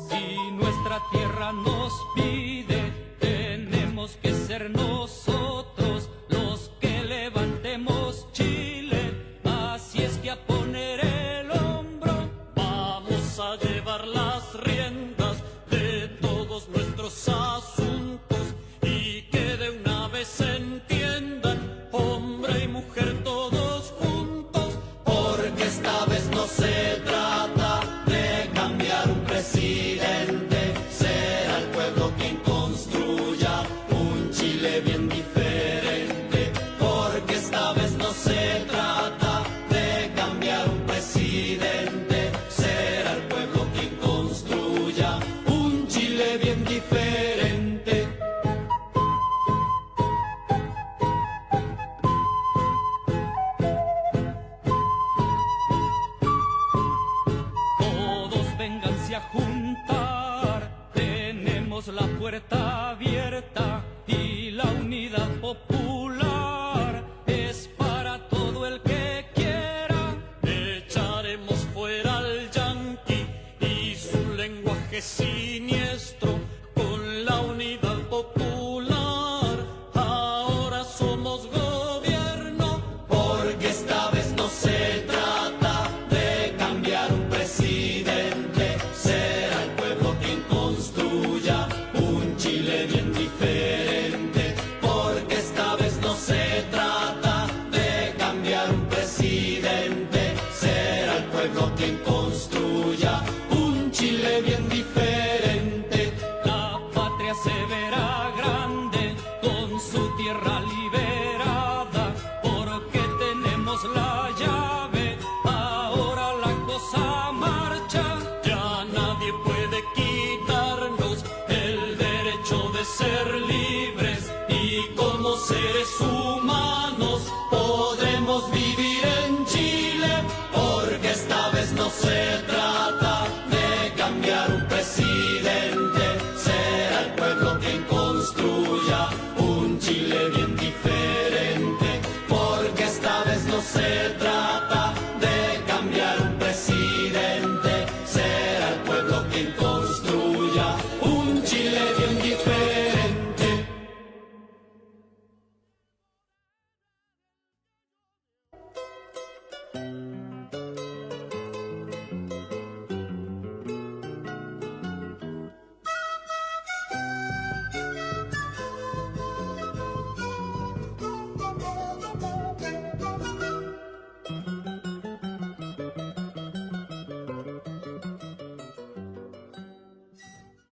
Si nuestra tierra nos pide, tenemos que ser nosotros los que levantemos Chile. Así es que a poner el hombro vamos a llevar las riendas de todos nuestros asuntos, y que de una vez se entiendan, hombre y mujer todos juntos, porque esta vez no se trata de cambiar un presidente, será el pueblo quien construya un Chile bien diferente, porque esta vez no se trata de cambiar un presidente, será el pueblo quien construya un Chile bien diferente. Todos vénganse a juntar, tenemos la puerta abierta, y la unidad popular es para todo el que quiera. Echaremos fuera al yanqui y su lenguaje siniestro, con la unidad popular ahora somos gobierno, porque esta vez no se trata de cambiar un presidente, será el pueblo quien construya un Chile bien diferente, porque esta vez no se trata de cambiar un presidente, será el pueblo quien construya un Chile bien diferente. La patria se verá grande con su tierra liberada, porque tenemos la llave, ahora la cosa marcha, ya nadie puede quitarnos el derecho de ser libres, y como seres humanos podremos vivir en Chile, porque esta vez no se trata de cambiar un presidente, será el pueblo quien construya un Chile bien diferente, porque esta vez no se trata de cambiar un presidente, será el pueblo quien construya un Chile bien